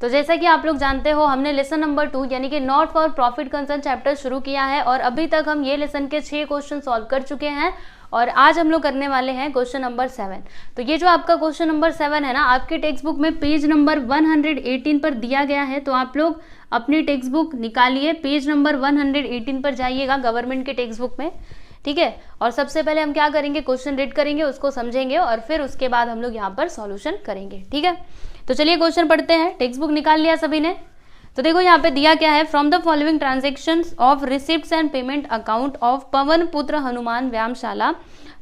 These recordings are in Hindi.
तो जैसा कि आप लोग जानते हो हमने लेसन नंबर 2 यानी कि not for profit concern chapter शुरू किया है और अभी तक हम ये लेसन के 6 क्वेश्चन सॉल्व कर चुके हैं और आज हम लोग करने वाले हैं क्वेश्चन नंबर 7। तो ये जो आपका क्वेश्चन नंबर 7 है ना, आपके टेक्स्ट बुक में पेज नंबर 118 पर दिया गया है। तो आप लोग अपनी टेक्स्ट बुक निकालिए, पेज नंबर 118 पर जाइएगा गवर्नमेंट के टेक्स्ट बुक में, ठीक है। और सबसे पहले हम क्या करेंगे, क्वेश्चन रीड करेंगे, उसको समझेंगे और फिर उसके बाद हम लोग यहाँ पर सॉल्यूशन करेंगे, ठीक है। तो चलिए क्वेश्चन पढ़ते हैं। टेक्स्ट बुक निकाल लिया सभी ने? तो देखो यहाँ पे दिया क्या है, from the following transactions of receipts and payment account of Pawan Putra Hanuman Vyayamshala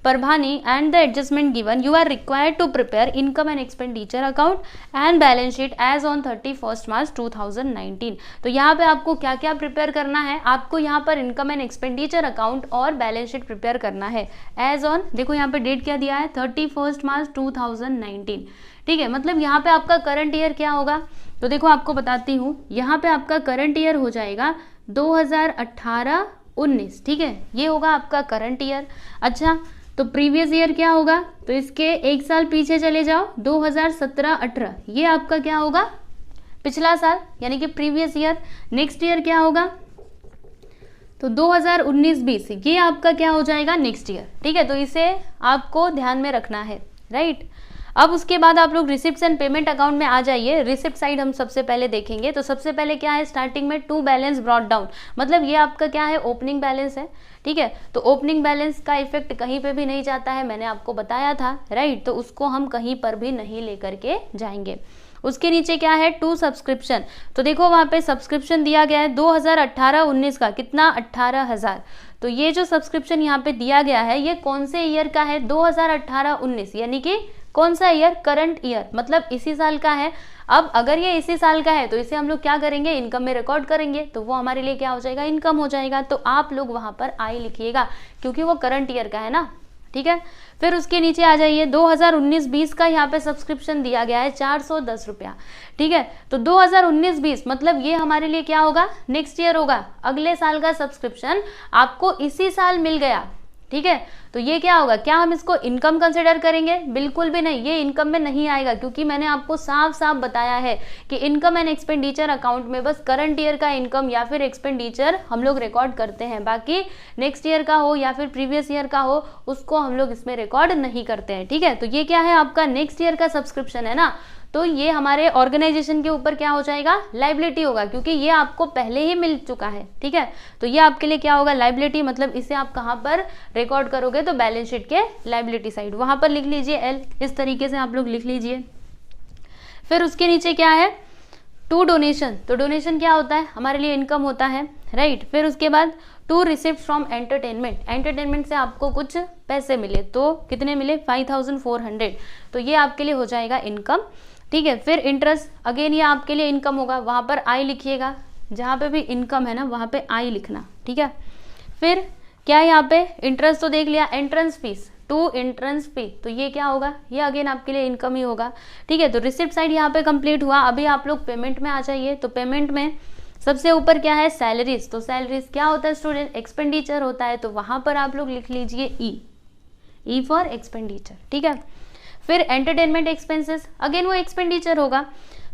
Parbhani and the adjustment given you are required to prepare income and expenditure account and balance sheet as on 31 March 2019। तो यहाँ पे आपको क्या क्या प्रिपेयर करना है, आपको यहाँ पर इनकम एंड एक्सपेंडिचर अकाउंट और बैलेंस शीट प्रिपेयर करना है एज ऑन, देखो यहाँ पे डेट क्या दिया है, 31 मार्च 2019, ठीक है। मतलब यहाँ पे आपका करंट ईयर क्या होगा, तो देखो आपको बताती हूँ, यहाँ पे आपका करंट ईयर हो जाएगा 2018-19, ठीक है, ये होगा आपका करंट ईयर। अच्छा, तो प्रीवियस ईयर क्या होगा, तो इसके एक साल पीछे चले जाओ, 2017-18, ये आपका क्या होगा, पिछला साल यानी कि प्रीवियस ईयर। नेक्स्ट ईयर क्या होगा, तो 2019-20, ये आपका क्या हो जाएगा, नेक्स्ट ईयर, ठीक है। तो इसे आपको ध्यान में रखना है, राइट। अब उसके बाद आप लोग रिसिप्ट्स एंड पेमेंट अकाउंट में आ जाइए। रिसिप्ट साइड हम सबसे पहले देखेंगे। तो सबसे पहले क्या है, स्टार्टिंग में टू बैलेंस ब्रॉट डाउन, मतलब ये आपका क्या है, ओपनिंग बैलेंस है, ठीक है। तो ओपनिंग बैलेंस का इफेक्ट कहीं पे भी नहीं जाता है, मैंने आपको बताया था, राइट। तो उसको हम कहीं पर भी नहीं लेकर के जाएंगे। उसके नीचे क्या है, टू सब्सक्रिप्शन, तो देखो वहाँ पे सब्सक्रिप्शन दिया गया है 2018-19 का, कितना, 18,000। तो ये जो सब्सक्रिप्शन यहाँ पे दिया गया है ये कौन से ईयर का है, 2018-19, यानी कि कौन सा ईयर, करंट ईयर, मतलब इसी साल का है। अब अगर ये इसी साल का है तो इसे हम लोग क्या करेंगे, इनकम में रिकॉर्ड करेंगे, तो वो हमारे लिए क्या हो जाएगा, इनकम हो जाएगा। तो आप लोग वहां पर आई लिखिएगा क्योंकि वो करंट ईयर का है ना, ठीक है। फिर उसके नीचे आ जाइए, 2019-20 का यहाँ पे सब्सक्रिप्शन दिया गया है 410 रुपया, ठीक है। तो 2019-20 मतलब ये हमारे लिए क्या होगा, नेक्स्ट ईयर होगा, अगले साल का सब्सक्रिप्शन आपको इसी साल मिल गया, ठीक है। तो ये क्या होगा, क्या हम इसको इनकम कंसिडर करेंगे, बिल्कुल भी नहीं, ये इनकम में नहीं आएगा क्योंकि मैंने आपको साफ साफ बताया है कि इनकम एंड एक्सपेंडिचर अकाउंट में बस करंट ईयर का इनकम या फिर एक्सपेंडिचर हम लोग रिकॉर्ड करते हैं, बाकी नेक्स्ट ईयर का हो या फिर प्रीवियस ईयर का हो उसको हम लोग इसमें रिकॉर्ड नहीं करते हैं, ठीक है। तो ये क्या है, आपका नेक्स्ट ईयर का सब्सक्रिप्शन है ना, तो ये हमारे ऑर्गेनाइजेशन के ऊपर क्या हो जाएगा, लाइबिलिटी होगा क्योंकि ये आपको पहले ही मिल चुका है, ठीक है। तो ये आपके लिए क्या होगा, लाइबिलिटी, मतलब इसे आप कहाँ पर रिकॉर्ड करोगे, तो बैलेंस शीट के लाइबिलिटी साइड, वहां पर लिख लीजिए एल, इस तरीके से आप लोग लिख लीजिए। फिर उसके नीचे क्या है, टू डोनेशन, तो डोनेशन क्या होता है, हमारे लिए इनकम होता है, राइट। फिर उसके बाद to receipt from entertainment, entertainment से आपको कुछ पैसे मिले, तो कितने मिले, 5400, तो ये आपके लिए हो जाएगा इनकम, ठीक है। फिर इंटरेस्ट, अगेन ये आपके लिए इनकम होगा, वहां पर आई लिखिएगा, जहां पे भी इनकम है ना वहां पे आई लिखना, ठीक है। फिर क्या है यहाँ पे, इंटरेस्ट तो देख लिया, entrance fees, to entrance fee, तो ये क्या होगा, ये अगेन आपके लिए इनकम ही होगा, ठीक है। तो रिसिप्ट साइड यहाँ पे कंप्लीट हुआ। अभी आप लोग पेमेंट में आ जाइए। तो पेमेंट में सबसे ऊपर क्या है, सैलरीज, तो सैलरीज क्या होता है स्टूडेंट, एक्सपेंडिचर होता है, तो वहां पर आप लोग लिख लीजिए ई फॉर एक्सपेंडिचर, ठीक है। फिर एंटरटेनमेंट एक्सपेंसेस, अगेन वो एक्सपेंडिचर होगा।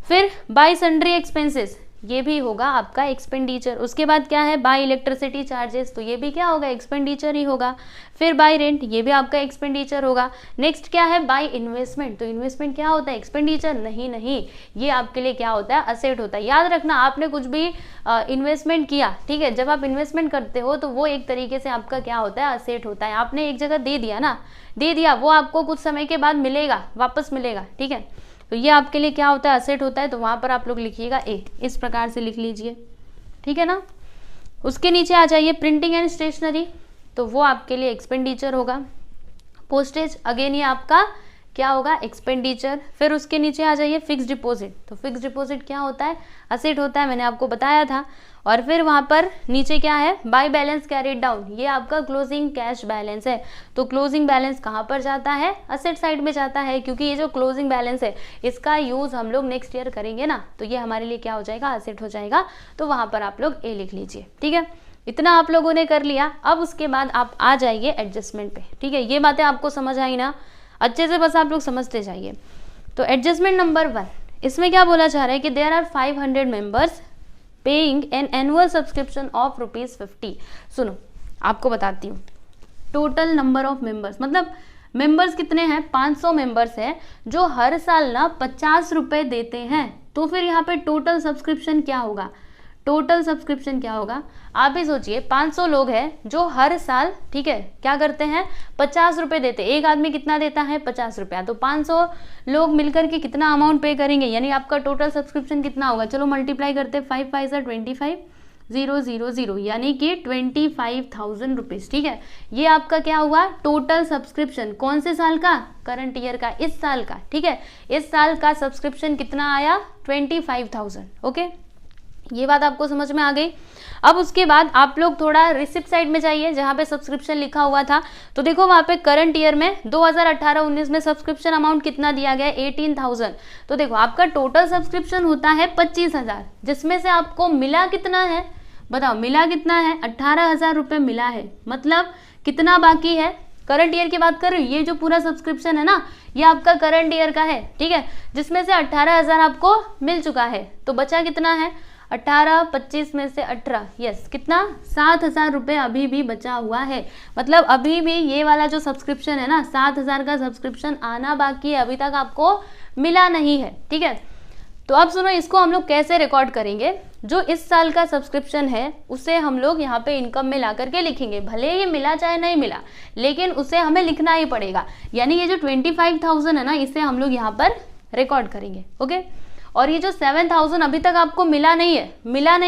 फिर बाय सन्ड्री एक्सपेंसेस, ये भी होगा आपका एक्सपेंडिचर। उसके बाद क्या है, बाय इलेक्ट्रिसिटी चार्जेस, तो ये भी क्या होगा, एक्सपेंडिचर ही होगा। फिर बाय रेंट, ये भी आपका एक्सपेंडिचर होगा। नेक्स्ट क्या है, बाय इन्वेस्टमेंट, तो इन्वेस्टमेंट क्या होता है, एक्सपेंडिचर नहीं, ये आपके लिए क्या होता है, असेट होता है। याद रखना, आपने कुछ भी इन्वेस्टमेंट किया, ठीक है, जब आप इन्वेस्टमेंट करते हो तो वो एक तरीके से आपका क्या होता है, असेट होता है। आपने एक जगह दे दिया ना, दे दिया, वो आपको कुछ समय के बाद मिलेगा, वापस मिलेगा, ठीक है। तो ये आपके लिए क्या होता है, असेट होता है। तो वहां पर आप लोग लिखिएगा ए, इस प्रकार से लिख लीजिए, ठीक है ना। उसके नीचे आ जाइए, प्रिंटिंग एंड स्टेशनरी, तो वो आपके लिए एक्सपेंडिचर होगा। पोस्टेज, अगेन ये आपका क्या होगा, एक्सपेंडिचर। फिर उसके नीचे आ जाइए, फिक्स डिपॉजिट, तो फिक्स डिपॉजिट क्या होता है, असेट होता है, मैंने आपको बताया था। और फिर वहां पर नीचे क्या है, बाय बैलेंस कैरिड डाउन, ये आपका क्लोजिंग कैश बैलेंस है। तो क्लोजिंग बैलेंस कहाँ पर जाता है, असेट साइड में जाता है, क्योंकि ये जो क्लोजिंग बैलेंस है इसका यूज हम लोग नेक्स्ट ईयर करेंगे ना, तो ये हमारे लिए क्या हो जाएगा, असेट हो जाएगा। तो वहां पर आप लोग ए लिख लीजिए, ठीक है। इतना आप लोगों ने कर लिया। अब उसके बाद आप आ जाइए एडजस्टमेंट पे, ठीक है। ये बातें आपको समझ आई ना, अच्छे से बस आप लोग समझते जाइए। तो एडजस्टमेंट नंबर 1, इसमें क्या बोला जा रहा है कि there are 500 members paying an annual subscription of ₹50। सुनो आपको बताती हूँ, टोटल नंबर ऑफ मेंबर्स मतलब मेंबर्स कितने हैं, 500 मेंबर्स हैं जो हर साल ना 50 रुपए देते हैं। तो फिर यहाँ पे टोटल सब्सक्रिप्शन क्या होगा, टोटल सब्सक्रिप्शन क्या होगा, आप ही सोचिए। 500 लोग हैं जो हर साल, ठीक है, क्या करते हैं, 50 रुपए देते हैं। एक आदमी कितना देता है, 50 रुपया। तो 500 लोग मिलकर के कितना अमाउंट पे करेंगे, यानी आपका टोटल सब्सक्रिप्शन कितना होगा। चलो मल्टीप्लाई करते हैं, 5 5 25 000 यानी कि 25,000 रुपीज। ठीक है, ये आपका क्या हुआ, टोटल सब्सक्रिप्शन। कौन से साल का, करंट ईयर का, इस साल का। ठीक है, इस साल का सब्सक्रिप्शन कितना आया, 25,000। ओके, ये बात आपको समझ में आ गई। अब उसके बाद आप लोग थोड़ा रिसिप्ट साइड में जाइए जहां पे सब्सक्रिप्शन लिखा हुआ था। तो देखो वहां पे करंट ईयर में 2018-19 में सब्सक्रिप्शन अमाउंट कितना दिया गया, 18,000। तो देखो आपका टोटल सब्सक्रिप्शन होता है 25,000, जिसमें से आपको मिला कितना है, बताओ मिला कितना है, 18,000 रुपये मिला है। मतलब कितना बाकी है, करंट ईयर की बात कर रही हूँ, ये जो पूरा सब्सक्रिप्शन है ना ये आपका करंट ईयर का है। ठीक है, जिसमें से 18,000 आपको मिल चुका है। तो बचा कितना है, 18, 25 में से 18, यस कितना, 7,000 रुपये अभी भी बचा हुआ है। मतलब अभी भी ये वाला जो सब्सक्रिप्शन है ना, 7,000 का सब्सक्रिप्शन आना बाकी है, अभी तक आपको मिला नहीं है। ठीक है, तो अब सुनो, इसको हम लोग कैसे रिकॉर्ड करेंगे। जो इस साल का सब्सक्रिप्शन है उसे हम लोग यहाँ पे इनकम में ला करके लिखेंगे, भले ये मिला चाहे नहीं मिला, लेकिन उसे हमें लिखना ही पड़ेगा। यानी ये जो 25,000 है ना, इसे हम लोग यहाँ पर रिकॉर्ड करेंगे। ओके, और ये जो 7,000 अभी तक आपको मिला नहीं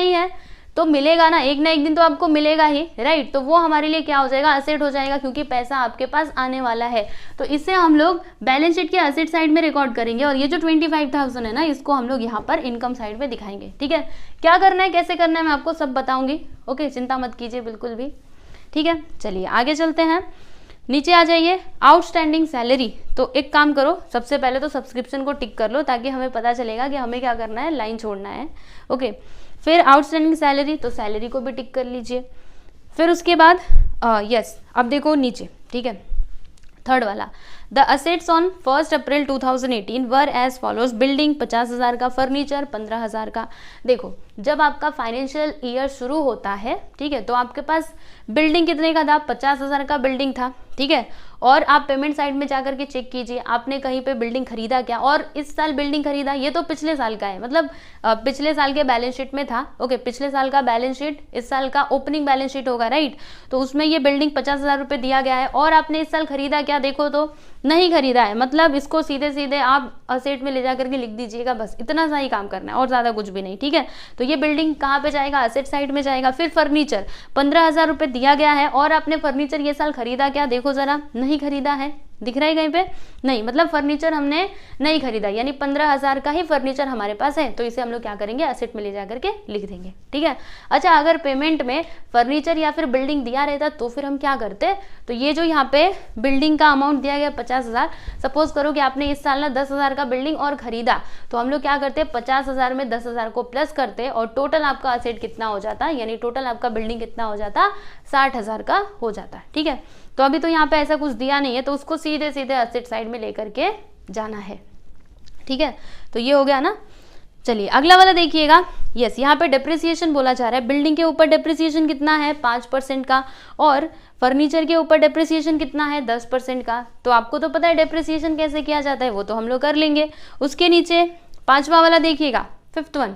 है, तो मिलेगा ना एक दिन तो आपको मिलेगा ही, राइट। तो वो हमारे लिए क्या हो जाएगा, एसेट हो जाएगा, क्योंकि पैसा आपके पास आने वाला है। तो इसे हम लोग बैलेंस शीट के एसेट साइड में रिकॉर्ड करेंगे, और ये जो 25,000 है ना, इसको हम लोग यहाँ पर इनकम साइड में दिखाएंगे। ठीक है, क्या करना है, कैसे करना है, मैं आपको सब बताऊंगी। ओके, चिंता मत कीजिए बिल्कुल भी। ठीक है, चलिए आगे चलते हैं, नीचे आ जाइए, आउटस्टैंडिंग सैलरी। तो एक काम करो, सबसे पहले तो सब्सक्रिप्शन को टिक कर लो, ताकि हमें पता चलेगा कि हमें क्या करना है, लाइन छोड़ना है। ओके, फिर आउटस्टैंडिंग सैलरी, तो सैलरी को भी टिक कर लीजिए। फिर उसके बाद यस, अब देखो नीचे, ठीक है, थर्ड वाला, the assets on 1 April 2018 were as follows, building 50,000 का, फर्नीचर 15,000 का। देखो जब आपका फाइनेंशियल ईयर शुरू होता है, ठीक है, तो आपके पास बिल्डिंग कितने का था, 50,000 का बिल्डिंग था। ठीक है, और आप पेमेंट साइड में जाकर के चेक कीजिए, आपने कहीं पे बिल्डिंग खरीदा क्या, और इस साल बिल्डिंग खरीदा, ये तो पिछले साल का है, मतलब पिछले साल के बैलेंस शीट में था। ओके, पिछले साल का बैलेंस शीट इस साल का ओपनिंग बैलेंस शीट होगा, राइट। तो उसमें ये बिल्डिंग 50,000 रुपये दिया गया है, और आपने इस साल खरीदा क्या, देखो तो नहीं खरीदा है। मतलब इसको सीधे सीधे आप असेट में ले जाकर के लिख दीजिएगा, बस इतना सा ही काम करना है और ज्यादा कुछ भी नहीं। ठीक है, तो ये बिल्डिंग कहाँ पे जाएगा, असेट साइड में जाएगा। फिर फर्नीचर 15,000 रुपये दिया गया है, और आपने फर्नीचर ये साल खरीदा क्या, देखो जरा, नहीं खरीदा है, दिख रहा है कहीं पे, नहीं, मतलब फर्नीचर हमने नहीं खरीदा, यानी 15,000 का ही फर्नीचर हमारे पास है। तो इसे हम लोग क्या करेंगे, एसेट में ले जाकर के लिख देंगे। ठीक है, अच्छा, अगर पेमेंट में फर्नीचर या फिर बिल्डिंग दिया रहता तो फिर हम क्या करते, तो ये जो यहाँ पे बिल्डिंग का अमाउंट दिया गया 50,000, सपोज करो कि आपने इस साल ना 10,000 का बिल्डिंग और खरीदा, तो हम लोग क्या करते, 50,000 में 10,000 को प्लस करते, और टोटल आपका असेट कितना हो जाता, यानी टोटल आपका बिल्डिंग कितना हो जाता, 60,000 का हो जाता। ठीक है, तो अभी तो यहाँ पे ऐसा कुछ दिया नहीं है, तो उसको सीधे सीधे एसेट साइड में लेकर के जाना है। ठीक है, तो ये हो गया ना। चलिए अगला वाला देखिएगा, यस, यहाँ पे डेप्रिसिएशन बोला जा रहा है। बिल्डिंग के ऊपर डेप्रिसिएशन कितना है, 5% का, और फर्नीचर के ऊपर डेप्रिसिएशन कितना है, 10% का। तो आपको तो पता है डेप्रिसिएशन कैसे किया जाता है, वो तो हम लोग कर लेंगे। उसके नीचे पांचवा वाला देखिएगा, 5th one,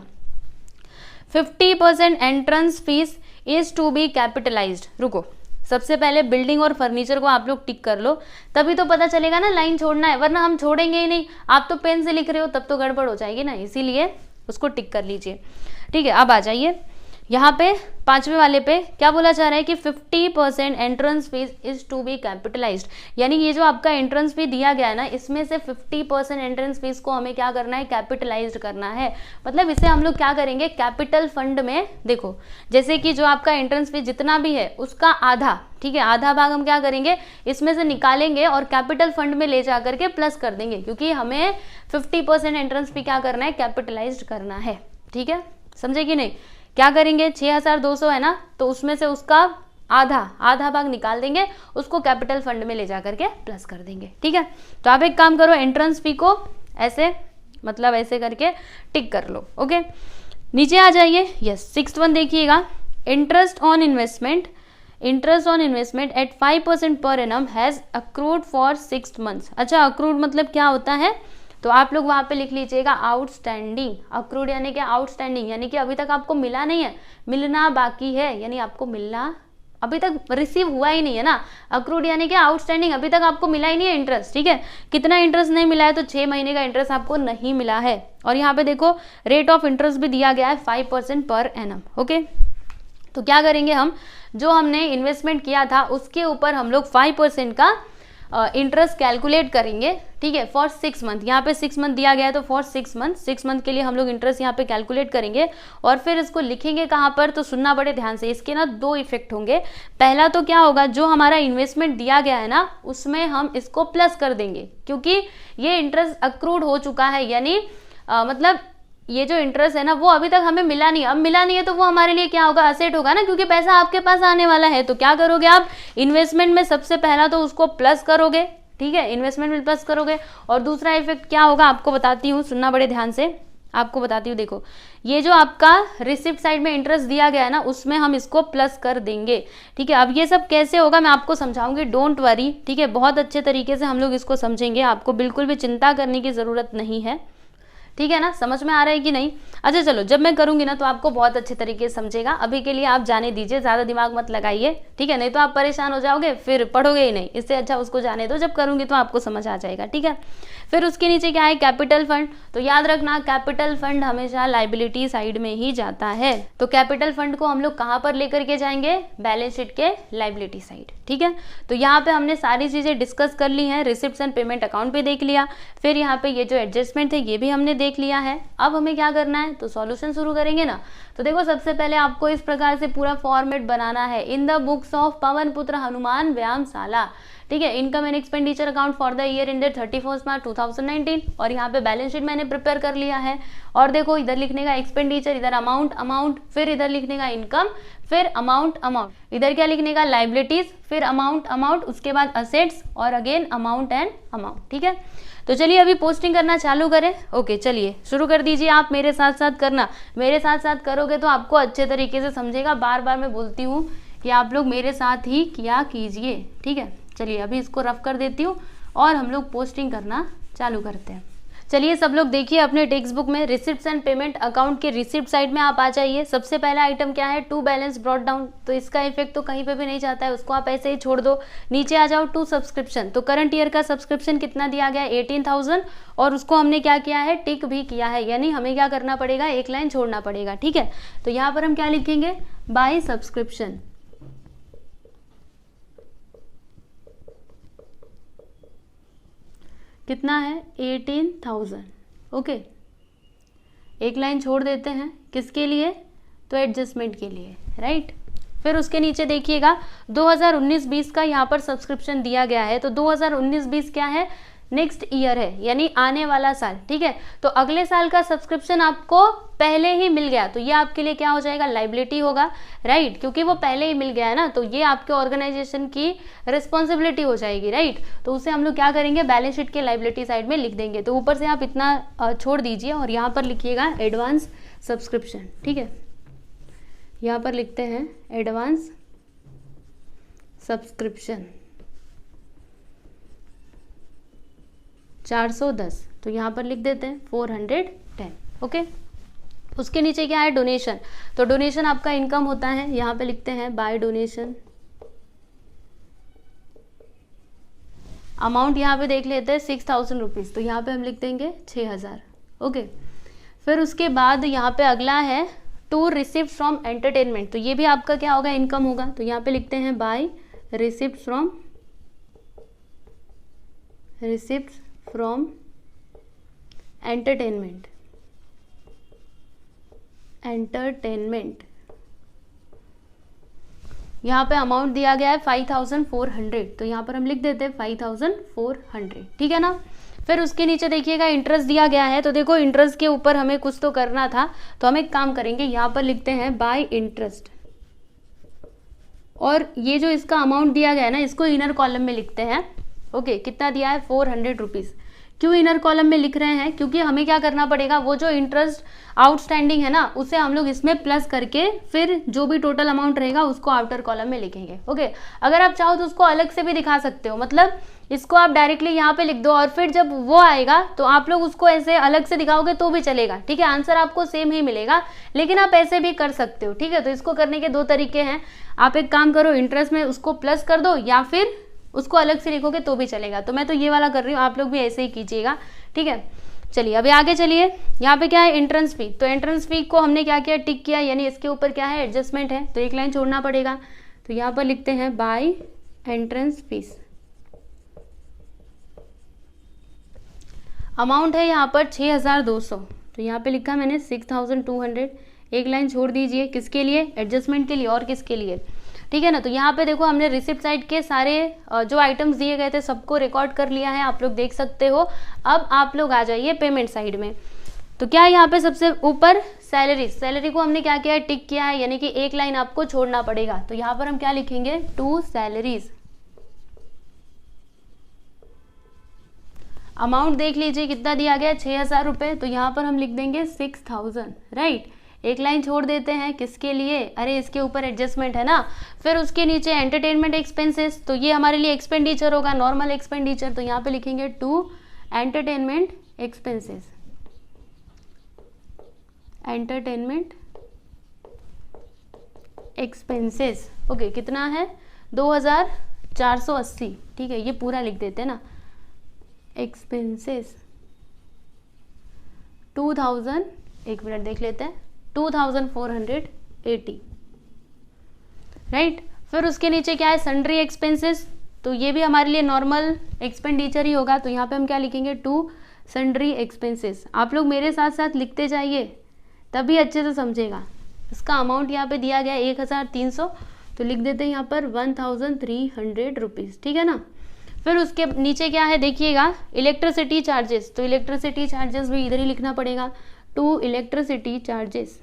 50% entrance fees is to be capitalised. रुको, सबसे पहले बिल्डिंग और फर्नीचर को आप लोग टिक कर लो, तभी तो पता चलेगा ना, लाइन छोड़ना है, वरना हम छोड़ेंगे ही नहीं। आप तो पेन से लिख रहे हो, तब तो गड़बड़ हो जाएगी ना, इसीलिए उसको टिक कर लीजिए। ठीक है, अब आ जाइए यहाँ पे 5वें वाले पे, क्या बोला जा रहा है कि 50% entrance fees is to be capitalised, यानी ये जो आपका एंट्रेंस फी दिया गया है ना, इसमें से 50% एंट्रेंस फीस को हमें क्या करना है, कैपिटलाइज्ड करना है। मतलब इसे हम लोग क्या करेंगे, कैपिटल फंड में, देखो जैसे कि जो आपका एंट्रेंस फी जितना भी है उसका आधा, ठीक है, आधा भाग हम क्या करेंगे, इसमें से निकालेंगे और कैपिटल फंड में ले जाकर के प्लस कर देंगे, क्योंकि हमें 50% एंट्रेंस फी क्या करना है, कैपिटलाइज्ड करना है। ठीक है, समझे कि नहीं, क्या करेंगे, 6,200 है ना, तो उसमें से उसका आधा भाग निकाल देंगे, उसको कैपिटल फंड में ले जाकर के प्लस कर देंगे। ठीक है, तो आप एक काम करो, एंट्रेंस फी को ऐसे मतलब ऐसे करके टिक कर लो। ओके, नीचे आ जाइए। यस, 6th वन देखिएगा, interest on investment at 5% per annum has accrued for 6 months। अच्छा, अक्रूड मतलब क्या होता है, तो आप लोग वहां पे लिख लीजिएगा आउटस्टैंडिंग। अक्रूड यानी कि आउटस्टैंडिंग, यानी कि अभी तक आपको मिला नहीं है, मिलना बाकी है, यानी आपको मिलना अभी तक रिसीव हुआ ही नहीं है ना। अक्रूड यानी कि आउटस्टैंडिंग, अभी तक आपको मिला ही नहीं है इंटरेस्ट। ठीक है, कितना इंटरेस्ट नहीं मिला है, तो 6 महीने का इंटरेस्ट आपको नहीं मिला है। और यहाँ पे देखो रेट ऑफ इंटरेस्ट भी दिया गया है 5% पर एनम। ओके, तो क्या करेंगे हम, जो हमने इन्वेस्टमेंट किया था उसके ऊपर हम लोग 5% का इंटरेस्ट कैलकुलेट करेंगे। ठीक है, फॉर 6 मंथ, यहाँ पे 6 मंथ दिया गया है, तो फॉर 6 मंथ के लिए हम लोग इंटरेस्ट यहाँ पे कैलकुलेट करेंगे और फिर इसको लिखेंगे कहाँ पर, तो सुनना बड़े ध्यान से, इसके ना 2 इफेक्ट होंगे। पहला तो क्या होगा, जो हमारा इन्वेस्टमेंट दिया गया है ना उसमें हम इसको प्लस कर देंगे, क्योंकि ये इंटरेस्ट अक्रूड हो चुका है, यानी मतलब ये जो इंटरेस्ट है ना वो अभी तक हमें मिला नहीं, अब मिला नहीं है तो वो हमारे लिए क्या होगा, असेट होगा ना, क्योंकि पैसा आपके पास आने वाला है। तो क्या करोगे आप, इन्वेस्टमेंट में सबसे पहला तो उसको प्लस करोगे। ठीक है, इन्वेस्टमेंट में प्लस करोगे। और दूसरा इफेक्ट क्या होगा आपको बताती हूँ, सुनना बड़े ध्यान से, आपको बताती हूँ। देखो, ये जो आपका रिसिप्ट साइड में इंटरेस्ट दिया गया है ना उसमें हम इसको प्लस कर देंगे। ठीक है, अब ये सब कैसे होगा मैं आपको समझाऊंगी, डोंट वरी। ठीक है, बहुत अच्छे तरीके से हम लोग इसको समझेंगे, आपको बिल्कुल भी चिंता करने की जरूरत नहीं है। ठीक है ना, समझ में आ रहा है कि नहीं। अच्छा चलो, जब मैं करूंगी ना तो आपको बहुत अच्छे तरीके से समझेगा, अभी के लिए आप जाने दीजिए, ज़्यादा दिमाग मत लगाइए। ठीक है, नहीं तो आप परेशान हो जाओगे, फिर पढ़ोगे ही नहीं। इससे अच्छा उसको जाने दो, जब करूंगी तो आपको समझ आ जाएगा। ठीक है, फिर उसके नीचे क्या है, कैपिटल फंड। तो याद रखना, कैपिटल फंड हमेशा लाइबिलिटी साइड में ही जाता है। तो कैपिटल फंड को हम लोग कहाँ पर लेकर के जाएंगे, बैलेंस शीट के लाइबिलिटी साइड। ठीक है, तो यहाँ पे हमने सारी चीज़ें डिस्कस कर ली हैं, रिसिप्ट्स एंड पेमेंट अकाउंट पे देख लिया, फिर यहाँ पे ये जो एडजस्टमेंट है ये भी हमने देख लिया है। अब हमें क्या करना है, तो सॉल्यूशन शुरू करेंगे ना। तो देखो, सबसे पहले आपको इस प्रकार से पूरा फॉर्मेट बनाना है, in the books of Pawan Putra Hanuman व्यायामशाला। ठीक है, income and expenditure account for the year ended 31 March 2019। और यहाँ पे बैलेंस शीट मैंने प्रिपेयर कर लिया है। और देखो, इधर लिखने का एक्सपेंडिचर, इधर अमाउंट, फिर इधर लिखने का इनकम, फिर अमाउंट, इधर क्या लिखने का लाइबिलिटीज, फिर अमाउंट, उसके बाद असेट्स और अगेन अमाउंट एंड अमाउंट। ठीक है, तो चलिए अभी पोस्टिंग करना चालू करें। ओके, चलिए शुरू कर दीजिए। आप मेरे साथ साथ करना, मेरे साथ साथ करोगे तो आपको अच्छे तरीके से समझेगा। बार बार मैं बोलती हूँ कि आप लोग मेरे साथ ही किया कीजिए। ठीक है, चलिए अभी इसको रफ कर देती हूँ और हम लोग पोस्टिंग करना चालू करते हैं। चलिए सब लोग देखिए अपने टेक्स्ट बुक में, रिसिप्ट्स एंड पेमेंट अकाउंट के रिसिप्ट साइड में आप आ जाइए। सबसे पहला आइटम क्या है, टू बैलेंस ब्रॉट डाउन। तो इसका इफेक्ट तो कहीं पे भी नहीं जाता है, उसको आप ऐसे ही छोड़ दो। नीचे आ जाओ, टू सब्सक्रिप्शन। तो करंट ईयर का सब्सक्रिप्शन कितना दिया गया है, 18,000, और उसको हमने क्या किया है, टिक भी किया है, यानी हमें क्या करना पड़ेगा, एक लाइन छोड़ना पड़ेगा। ठीक है, तो यहाँ पर हम क्या लिखेंगे, बाय सब्सक्रिप्शन। कितना है, 18,000। ओके, एक लाइन छोड़ देते हैं, किसके लिए, तो एडजस्टमेंट के लिए, राइट। फिर उसके नीचे देखिएगा 2019-20 का यहाँ पर सब्सक्रिप्शन दिया गया है। तो 2019-20 क्या है, नेक्स्ट ईयर है, यानी आने वाला साल। ठीक है, तो अगले साल का सब्सक्रिप्शन आपको पहले ही मिल गया, तो ये आपके लिए क्या हो जाएगा, लाइबिलिटी होगा, राइट, क्योंकि वो पहले ही मिल गया है ना, तो ये आपके ऑर्गेनाइजेशन की रिस्पॉन्सिबिलिटी हो जाएगी, राइट। तो उसे हम लोग क्या करेंगे, बैलेंस शीट के लाइबिलिटी साइड में लिख देंगे। तो ऊपर से आप इतना छोड़ दीजिए और यहाँ पर लिखिएगा एडवांस सब्सक्रिप्शन। ठीक है, यहाँ पर लिखते हैं एडवांस सब्सक्रिप्शन 410, तो यहाँ पर लिख देते हैं 410। ओके, उसके नीचे क्या है, डोनेशन। तो डोनेशन आपका इनकम होता है, यहाँ पे लिखते हैं बाय डोनेशन। अमाउंट यहाँ पे देख लेते हैं 6,000 रुपीज़, तो यहाँ पे हम लिख देंगे 6,000। ओके, फिर उसके बाद यहाँ पे अगला है टू रिसिप्ट फ्रॉम एंटरटेनमेंट। तो ये भी आपका क्या होगा, इनकम होगा, तो यहाँ पे लिखते हैं बाय रिसिप्ट फ्रॉम एंटरटेनमेंट। यहाँ पे अमाउंट दिया गया है 5,400, तो यहाँ पर हम लिख देते हैं 5,400। ठीक है ना। फिर उसके नीचे देखिएगा इंटरेस्ट दिया गया है, तो देखो इंटरेस्ट के ऊपर हमें कुछ तो करना था, तो हम एक काम करेंगे, यहाँ पर लिखते हैं बाय इंटरेस्ट, और ये जो इसका अमाउंट दिया गया है ना इसको इनर कॉलम में लिखते हैं। ओके, कितना दिया है, 400 रुपीज़। क्यों इनर कॉलम में लिख रहे हैं, क्योंकि हमें क्या करना पड़ेगा, वो जो इंटरेस्ट आउटस्टैंडिंग है ना उसे हम लोग इसमें प्लस करके फिर जो भी टोटल अमाउंट रहेगा उसको आउटर कॉलम में लिखेंगे। ओके, अगर आप चाहो तो उसको अलग से भी दिखा सकते हो, मतलब इसको आप डायरेक्टली यहाँ पे लिख दो और फिर जब वो आएगा तो आप लोग उसको ऐसे अलग से दिखाओगे तो भी चलेगा, ठीक है, आंसर आपको सेम ही मिलेगा, लेकिन आप ऐसे भी कर सकते हो, ठीक है। तो इसको करने के दो तरीके हैं, आप एक काम करो, इंटरेस्ट में उसको प्लस कर दो या फिर उसको अलग से लिखोगे तो भी चलेगा। तो मैं तो ये वाला कर रही हूँ, आप लोग भी ऐसे ही कीजिएगा, ठीक है। चलिए अभी आगे चलिए, यहाँ पे क्या है, एंट्रेंस फी। तो एंट्रेंस फी को हमने क्या किया, टिक किया, यानी इसके ऊपर क्या है, एडजस्टमेंट है, तो एक लाइन छोड़ना पड़ेगा। तो यहाँ पर लिखते हैं बाय एंट्रेंस फीस। अमाउंट है यहाँ पर 6200, तो यहाँ पे लिखा मैंने 6200, एक लाइन छोड़ दीजिए, किसके लिए, एडजस्टमेंट के लिए, और किसके लिए, ठीक है ना। तो यहाँ पे देखो हमने रिसिप्ट साइड के सारे जो आइटम्स दिए गए थे सबको रिकॉर्ड कर लिया है, आप लोग देख सकते हो। अब आप लोग आ जाइए पेमेंट साइड में। तो क्या है यहाँ पे सबसे ऊपर सैलरी, सैलरी को हमने क्या किया है, टिक किया है, यानी कि एक लाइन आपको छोड़ना पड़ेगा। तो यहाँ पर हम क्या लिखेंगे, टू सैलरीज। अमाउंट देख लीजिए कितना दिया गया, 6000 रुपये, तो यहाँ पर हम लिख देंगे 6000, राइट, एक लाइन छोड़ देते हैं, किसके लिए, अरे इसके ऊपर एडजस्टमेंट है ना। फिर उसके नीचे एंटरटेनमेंट एक्सपेंसेस, तो ये हमारे लिए एक्सपेंडिचर होगा, नॉर्मल एक्सपेंडिचर, तो यहाँ पे लिखेंगे to entertainment expenses, entertainment expenses. Okay, कितना है, 2480, ठीक है, ये पूरा लिख देते हैं ना, एक्सपेंसेस 2000, एक मिनट देख लेते हैं, 2480, राइट। फिर उसके नीचे क्या है, सन्ड्री एक्सपेंसेस, तो ये भी हमारे लिए नॉर्मल एक्सपेंडिचर ही होगा, तो यहाँ पे हम क्या लिखेंगे, टू सन्ड्री एक्सपेंसेस। आप लोग मेरे साथ साथ लिखते जाइए तभी अच्छे से समझेगा। इसका अमाउंट यहाँ पे दिया गया 1300, तो लिख देते हैं यहाँ पर 1300 रुपीज़, ठीक है ना। फिर उसके नीचे क्या है देखिएगा, इलेक्ट्रिसिटी चार्जेस, तो इलेक्ट्रिसिटी चार्जेस भी इधर ही लिखना पड़ेगा, टू इलेक्ट्रिसिटी चार्जेस,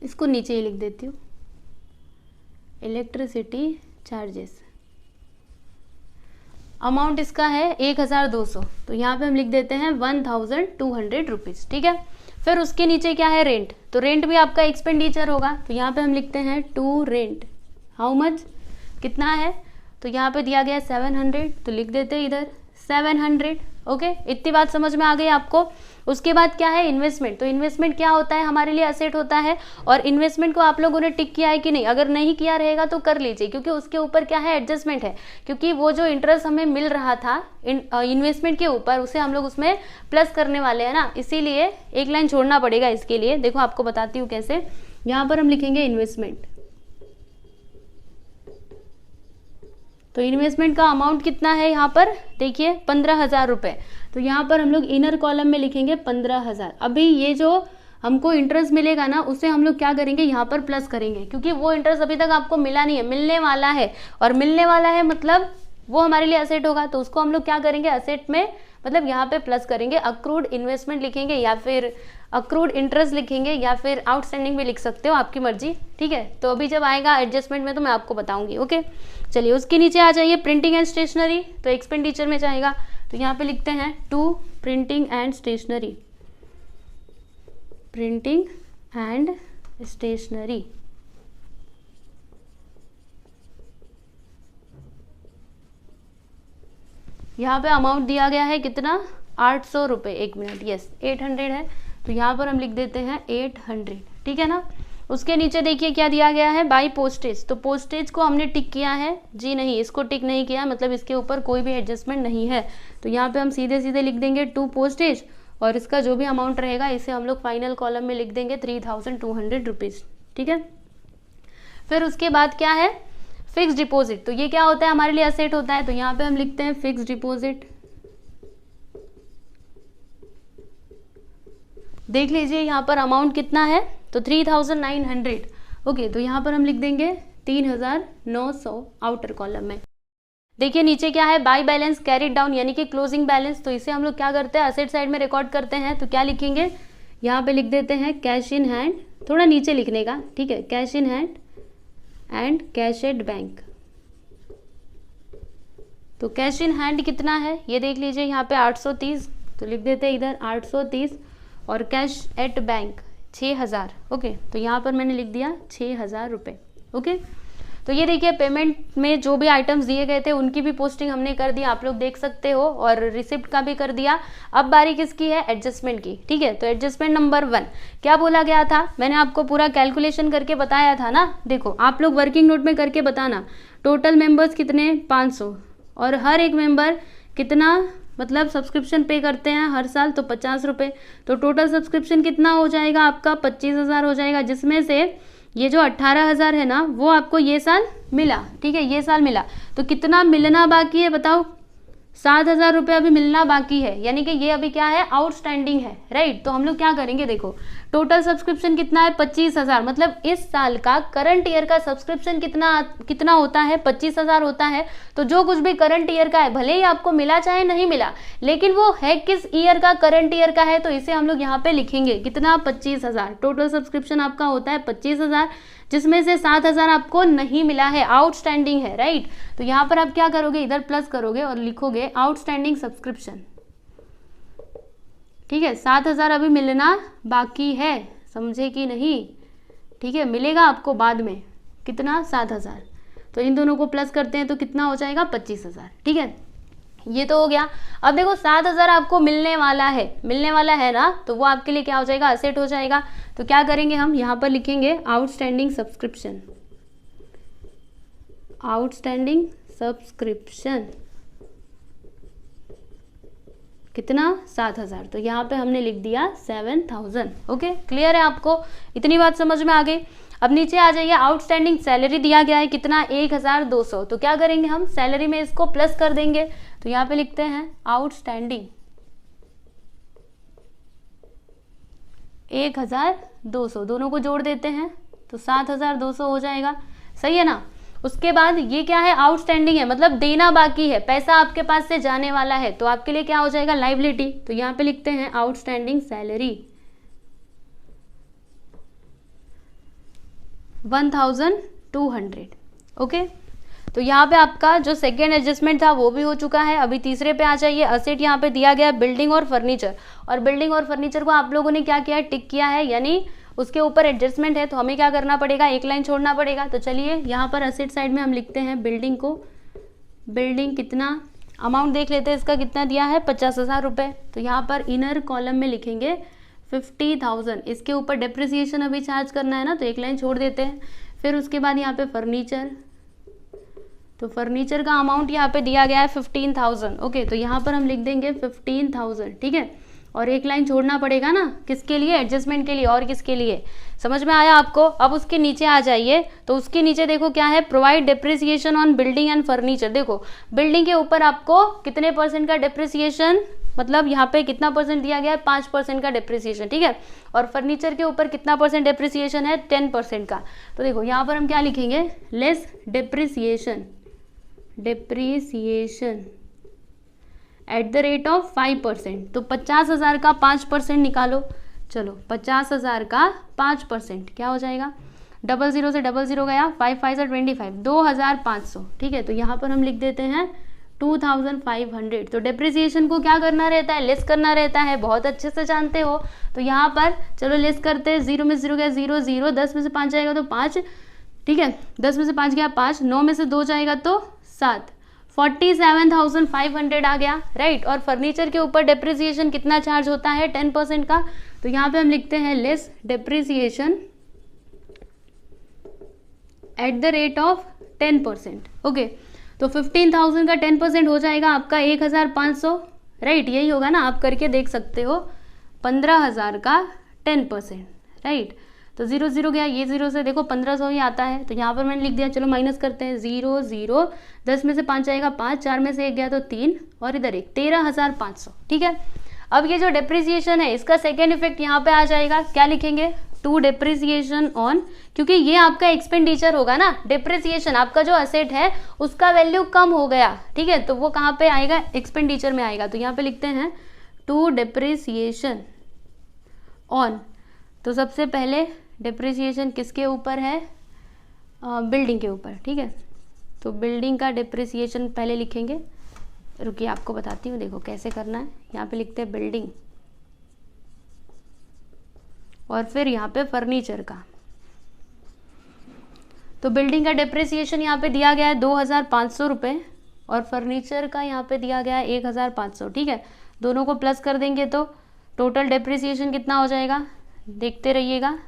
इसको नीचे ही लिख देती हूँ, इलेक्ट्रिसिटी चार्जेस। अमाउंट इसका है 1200, तो यहाँ पे हम लिख देते हैं 1200 रुपीज़, ठीक है। फिर उसके नीचे क्या है, रेंट, तो रेंट भी आपका एक्सपेंडिचर होगा, तो यहाँ पे हम लिखते हैं टू रेंट, हाउ मच, कितना है, तो यहाँ पे दिया गया 700, तो लिख देते हैं इधर 700। ओके, इतनी बात समझ में आ गई आपको। उसके बाद क्या है, इन्वेस्टमेंट, तो इन्वेस्टमेंट क्या होता है, हमारे लिए असेट होता है, और इन्वेस्टमेंट को आप लोगों ने टिक किया है कि नहीं, अगर नहीं किया रहेगा तो कर लीजिए, क्योंकि उसके ऊपर क्या है, एडजस्टमेंट है, क्योंकि वो जो इंटरेस्ट हमें मिल रहा था इन्वेस्टमेंट के ऊपर उसे हम लोग उसमें प्लस करने वाले हैं ना, इसीलिए एक लाइन छोड़ना पड़ेगा इसके लिए। देखो आपको बताती हूँ कैसे, यहाँ पर हम लिखेंगे इन्वेस्टमेंट, तो इन्वेस्टमेंट का अमाउंट कितना है यहाँ पर देखिए 15,000 रुपये, तो यहाँ पर हम लोग इनर कॉलम में लिखेंगे 15,000। अभी ये जो हमको इंटरेस्ट मिलेगा ना उसे हम लोग क्या करेंगे, यहाँ पर प्लस करेंगे, क्योंकि वो इंटरेस्ट अभी तक आपको मिला नहीं है, मिलने वाला है, और मिलने वाला है मतलब वो हमारे लिए असेट होगा, तो उसको हम लोग क्या करेंगे, असेट में मतलब यहाँ पे प्लस करेंगे, अक्रूड इन्वेस्टमेंट लिखेंगे या फिर अक्रूड इंटरेस्ट लिखेंगे या फिर आउटस्टैंडिंग भी लिख सकते हो, आपकी मर्जी, ठीक है। तो अभी जब आएगा एडजस्टमेंट में तो मैं आपको बताऊंगी। ओके, चलिए उसके नीचे आ जाइए, प्रिंटिंग एंड स्टेशनरी, तो एक्सपेंडिचर में जाएगा, तो यहाँ पे लिखते हैं to printing and stationery, printing and stationery. यहाँ पे अमाउंट दिया गया है कितना, 800 रुपये, एक मिनट, यस 800 है, तो यहाँ पर हम लिख देते हैं 800, ठीक है ना। उसके नीचे देखिए क्या दिया गया है, बाई पोस्टेज, तो पोस्टेज को हमने टिक किया है, जी नहीं इसको टिक नहीं किया, मतलब इसके ऊपर कोई भी एडजस्टमेंट नहीं है, तो यहाँ पे हम सीधे सीधे लिख देंगे टू पोस्टेज, और इसका जो भी अमाउंट रहेगा इसे हम लोग फाइनल कॉलम में लिख देंगे 3200 रुपीज़, ठीक है। फिर उसके बाद क्या है, फिक्स डिपॉजिट, तो ये क्या होता है, हमारे लिए असेट होता है, तो यहाँ पे हम लिखते हैं फिक्स डिपॉजिट। देख लीजिए यहाँ पर अमाउंट कितना है, तो 3900। ओके, तो यहाँ पर हम लिख देंगे 3900 आउटर कॉलम में। देखिए नीचे क्या है, बाई बैलेंस कैरिड डाउन, यानी कि क्लोजिंग बैलेंस, तो इसे हम लोग क्या करते हैं, असेट साइड में रिकॉर्ड करते हैं, तो क्या लिखेंगे, यहाँ पे लिख देते हैं कैश इन हैंड, थोड़ा नीचे लिखने का, ठीक है, cash in hand and cash at bank, तो कैश इन हैंड कितना है ये देख लीजिए, यहाँ पे 830, तो लिख देते हैं इधर 830, और कैश एट बैंक 6000। ओके, तो यहाँ पर मैंने लिख दिया 6000 रुपये। ओके, तो ये देखिए पेमेंट में जो भी आइटम्स दिए गए थे उनकी भी पोस्टिंग हमने कर दी, आप लोग देख सकते हो, और रिसिप्ट का भी कर दिया। अब बारी किसकी है, एडजस्टमेंट की। ठीक है, तो एडजस्टमेंट नंबर 1 क्या बोला गया था, मैंने आपको पूरा कैलकुलेशन करके बताया था ना। देखो आप लोग वर्किंग नोट में करके बताना, टोटल मेंबर्स कितने 500, और हर एक मेंबर कितना मतलब सब्सक्रिप्शन पे करते हैं हर साल, तो 50 रुपये। तो टोटल सब्सक्रिप्शन कितना हो जाएगा आपका, 25,000 हो जाएगा, जिसमें से ये जो 18,000 है ना वो आपको ये साल मिला। ठीक है, ये साल मिला, तो कितना मिलना बाकी है बताओ, 7,000 रुपये अभी मिलना बाकी है, यानी कि ये अभी क्या है, आउटस्टैंडिंग है। राइट, तो हम लोग क्या करेंगे, देखो टोटल सब्सक्रिप्शन कितना है 25,000, मतलब इस साल का करंट ईयर का सब्सक्रिप्शन कितना होता है, 25,000 होता है। तो जो कुछ भी करंट ईयर का है, भले ही आपको मिला चाहे नहीं मिला, लेकिन वो है किस ईयर का, करंट ईयर का है, तो इसे हम लोग यहाँ पे लिखेंगे कितना, 25,000। टोटल सब्सक्रिप्शन आपका होता है 25,000, जिसमें से 7,000 आपको नहीं मिला है, आउटस्टैंडिंग है। राइट, तो यहाँ पर आप क्या करोगे, इधर प्लस करोगे और लिखोगे आउटस्टैंडिंग सब्सक्रिप्शन। ठीक है, 7,000 अभी मिलना बाकी है, समझे कि नहीं। ठीक है, मिलेगा आपको बाद में कितना, 7,000। तो इन दोनों को प्लस करते हैं तो कितना हो जाएगा, 25,000। ठीक है, ये तो हो गया। अब देखो 7,000 आपको मिलने वाला है ना, तो वो आपके लिए क्या हो जाएगा, असेट हो जाएगा। तो क्या करेंगे हम, यहाँ पर लिखेंगे आउटस्टैंडिंग सब्सक्रिप्शन, आउटस्टैंडिंग सब्सक्रिप्शन कितना, 7,000। तो यहाँ पे हमने लिख दिया 7,000। ओके, क्लियर है आपको, इतनी बात समझ में आ गई। अब नीचे आ जाइए, आउटस्टैंडिंग सैलरी दिया गया है कितना, 1,200। तो क्या करेंगे हम, सैलरी में इसको प्लस कर देंगे। तो यहाँ पे लिखते हैं आउटस्टैंडिंग 1,200, दोनों को जोड़ देते हैं तो 7,200 हो जाएगा। सही है ना। उसके बाद ये क्या है, आउटस्टैंडिंग है, मतलब देना बाकी है, पैसा आपके पास से जाने वाला है, तो आपके लिए क्या हो जाएगा, लायबिलिटी। तो यहाँ पे लिखते हैं आउटस्टैंडिंग सैलरी 1,200। ओके, तो यहाँ पे आपका जो सेकेंड एडजस्टमेंट था वो भी हो चुका है। अभी तीसरे पे आ जाइए, असेट यहाँ पे दिया गया बिल्डिंग और फर्नीचर, और बिल्डिंग और फर्नीचर को आप लोगों ने क्या किया, टिक किया है, यानी उसके ऊपर एडजस्टमेंट है, तो हमें क्या करना पड़ेगा, एक लाइन छोड़ना पड़ेगा। तो चलिए यहाँ पर असेट साइड में हम लिखते हैं बिल्डिंग को, बिल्डिंग कितना, अमाउंट देख लेते हैं इसका कितना दिया है, 50,000 रुपये। तो यहाँ पर इनर कॉलम में लिखेंगे 50,000, इसके ऊपर डेप्रिसिएशन अभी चार्ज करना है ना, तो एक लाइन छोड़ देते हैं। फिर उसके बाद यहाँ पे फर्नीचर, तो फर्नीचर का अमाउंट यहाँ पे दिया गया है 15,000। ओके, तो यहाँ पर हम लिख देंगे 15,000। ठीक है, और एक लाइन छोड़ना पड़ेगा ना, किसके लिए, एडजस्टमेंट के लिए, और किसके लिए, समझ में आया आपको। अब उसके नीचे आ जाइए, तो उसके नीचे देखो क्या है, provide depreciation on building and furniture. देखो बिल्डिंग के ऊपर आपको कितने % का डेप्रिसिएशन, मतलब यहाँ पे कितना % दिया गया है, 5% का डेप्रिसिएशन। ठीक है, और फर्नीचर के ऊपर कितना % डेप्रिसिएशन है, 10% का। तो देखो यहाँ पर हम क्या लिखेंगे, less depreciation, depreciation at the rate of 5%। तो 50,000 का 5% निकालो, चलो 50,000 का 5% क्या हो जाएगा, 00 से 00 गया, 5 5 से 25, 2,500। ठीक है, तो यहाँ पर हम लिख देते हैं 2,500। तो डेप्रिसिएशन को क्या करना रहता है, लेस करना रहता है, बहुत अच्छे से जानते हो। तो यहाँ पर चलो लेस करते हैं, 0 में 0 गया 0 0, 10 में से 5 जाएगा तो 5। ठीक है, 10 में से 5 गया 5, 9 में से 2 जाएगा तो 7, 47,500 आ गया। राइट, और फर्नीचर के ऊपर डेप्रिसिएशन कितना चार्ज होता है, 10% का। तो यहाँ पे हम लिखते हैं less depreciation at the rate of 10%। Okay, तो 15,000 का 10% हो जाएगा आपका 1,500। राइट, यही होगा ना, आप करके देख सकते हो। 15,000 का 10%। राइट, तो 0 0 गया, ये 0 से देखो 1,500 ही आता है। तो यहाँ पर मैंने लिख दिया, चलो माइनस करते हैं, 0 0, 10 में से 5 जाएगा 5, 4 में से 1 गया तो 3, और इधर 1, 13,500। ठीक है, अब ये जो डेप्रिसिएशन है इसका सेकेंड इफेक्ट यहाँ पे आ जाएगा, क्या लिखेंगे, टू डेप्रिसिएशन ऑन, क्योंकि ये आपका एक्सपेंडिचर होगा ना, डेप्रिसिएशन आपका जो असेट है उसका वैल्यू कम हो गया। ठीक है, तो वो कहाँ पे आएगा, एक्सपेंडिचर में आएगा। तो यहाँ पे लिखते हैं टू डेप्रिसिएशन ऑन। तो सबसे पहले डेप्रिसिएशन किसके ऊपर है, बिल्डिंग के ऊपर। ठीक है, तो बिल्डिंग का डेप्रिसिएशन पहले लिखेंगे, रुकिए आपको बताती हूँ, देखो कैसे करना है। यहाँ पे लिखते हैं बिल्डिंग और फिर यहाँ पे फर्नीचर का। तो बिल्डिंग का डिप्रिसिएशन यहाँ पे दिया गया है 2500 रुपये और फर्नीचर का यहाँ पे दिया गया है 1500। ठीक है, दोनों को प्लस कर देंगे तो टोटल डिप्रिसिएशन कितना हो जाएगा, देखते रहिएगा।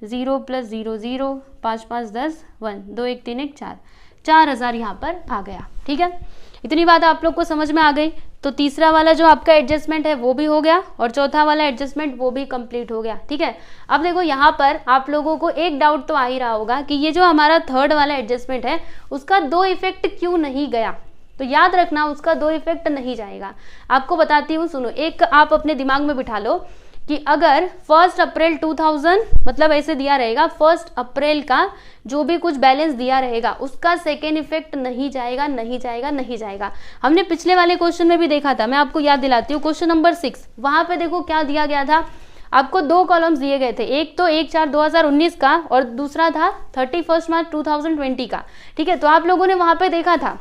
0 + 0 0, 5 5 10, 1 2 1 3 1 4, 4000 यहाँ पर आ गया। ठीक है, इतनी बात आप लोग को समझ में आ गई। तो तीसरा वाला जो आपका एडजस्टमेंट है वो भी हो गया और चौथा वाला एडजस्टमेंट वो भी कंप्लीट हो गया। ठीक है, अब देखो यहाँ पर आप लोगों को एक डाउट तो आ ही रहा होगा कि ये जो हमारा थर्ड वाला एडजस्टमेंट है उसका 2 इफेक्ट क्यों नहीं गया। तो याद रखना उसका 2 इफेक्ट नहीं जाएगा। आपको बताती हूँ, सुनो, एक आप अपने दिमाग में बिठा लो कि अगर 1 अप्रैल 2000 मतलब ऐसे दिया रहेगा, 1 अप्रैल का जो भी कुछ बैलेंस दिया रहेगा उसका सेकेंड इफेक्ट नहीं जाएगा, नहीं जाएगा, नहीं जाएगा। हमने पिछले वाले क्वेश्चन में भी देखा था, मैं आपको याद दिलाती हूँ, क्वेश्चन नंबर 6, वहां पे देखो क्या दिया गया था। आपको 2 कॉलम्स दिए गए थे, एक तो 1/4/2019 का और दूसरा था 31 मार्च 2020 का। ठीक है, तो आप लोगों ने वहां पे देखा था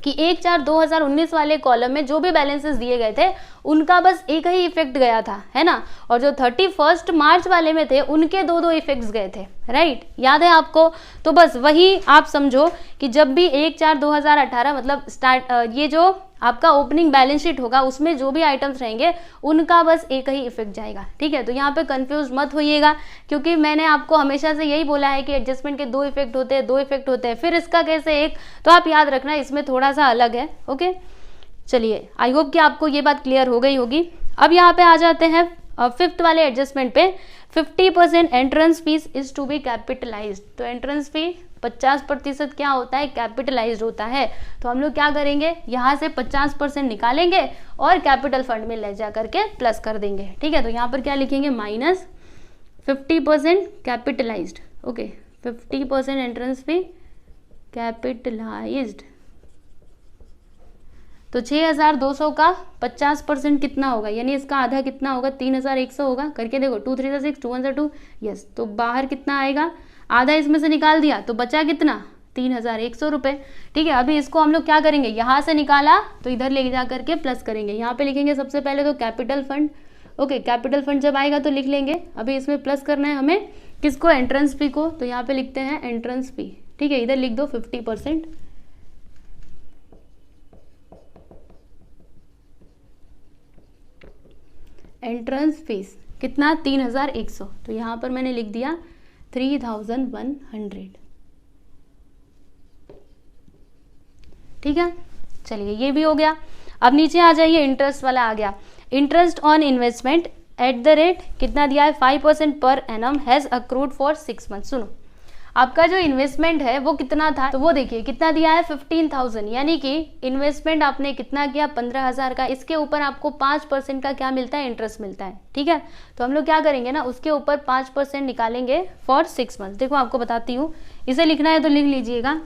कि 1/4/2019 वाले कॉलम में जो भी बैलेंसेस दिए गए थे उनका बस एक ही इफेक्ट गया था, है ना, और जो 31 मार्च वाले में थे उनके 2 इफेक्ट्स गए थे। राइट, याद है आपको। तो बस वही आप समझो कि जब भी 1/4/2018 मतलब ये जो आपका ओपनिंग बैलेंस शीट होगा उसमें जो भी आइटम्स रहेंगे उनका बस एक ही इफेक्ट जाएगा। ठीक है, तो यहाँ पे कंफ्यूज मत होइएगा क्योंकि मैंने आपको हमेशा से यही बोला है कि एडजस्टमेंट के 2 इफेक्ट होते हैं, 2 इफेक्ट होते हैं, फिर इसका कैसे एक, तो आप याद रखना इसमें थोड़ा सा अलग है। ओके, चलिए, आई होप कि आपको ये बात क्लियर हो गई होगी। अब यहाँ पे आ जाते हैं 5th वाले एडजस्टमेंट पे। 50% entrance fees is to be capitalised. तो एंट्रेंस फी 50% क्या होता है, कैपिटलाइज्ड होता है। तो हम लोग क्या करेंगे, यहाँ से 50% निकालेंगे और कैपिटल फंड में ले जा करके प्लस कर देंगे। ठीक है, तो यहाँ पर क्या लिखेंगे, -50% capitalised. Okay, 50% entrance fee capitalised. तो 6200 का 50% कितना होगा, यानी इसका आधा कितना होगा, 3100 होगा। करके देखो, 2 3 6, 2 1 2, यस। तो बाहर कितना आएगा, आधा इसमें से निकाल दिया तो बचा कितना, 3100 रुपये। ठीक है, अभी इसको हम लोग क्या करेंगे, यहाँ से निकाला तो इधर ले जा करके प्लस करेंगे। यहाँ पे लिखेंगे सबसे पहले तो capital fund. Okay, capital fund जब आएगा तो लिख लेंगे। अभी इसमें प्लस करना है हमें किसको, एंट्रेंस फी को। तो यहाँ पे लिखते हैं एंट्रेंस फी। ठीक है, इधर लिख दो 50%। एंट्रेंस फीस कितना, 3100। तो यहाँ पर मैंने लिख दिया 3100। ठीक है, चलिए ये भी हो गया। अब नीचे आ जाइए, इंटरेस्ट वाला आ गया। Interest on investment at the rate कितना दिया है, 5% per annum has accrued for 6 month. सुनो, आपका जो इन्वेस्टमेंट है वो कितना था, तो वो देखिए कितना दिया है, 15,000। यानी कि इन्वेस्टमेंट आपने कितना किया, 15,000 का। इसके ऊपर आपको 5% का क्या मिलता है, इंटरेस्ट मिलता है। ठीक है, तो हम लोग क्या करेंगे ना, उसके ऊपर 5% निकालेंगे फॉर 6 मंथ। देखो आपको बताती हूँ, इसे लिखना है तो लिख लीजिएगा।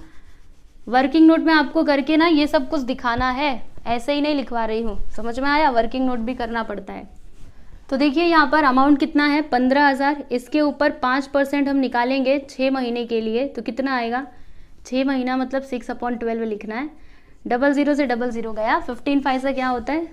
वर्किंग नोट में आपको करके ना ये सब कुछ दिखाना है, ऐसे ही नहीं लिखवा रही हूँ, समझ में आया, वर्किंग नोट भी करना पड़ता है। तो देखिए यहाँ पर अमाउंट कितना है, 15,000। इसके ऊपर 5% हम निकालेंगे 6 महीने के लिए, तो कितना आएगा, 6 महीना मतलब 6/12 लिखना है। 00 से 00 गया, 15 से क्या होता है,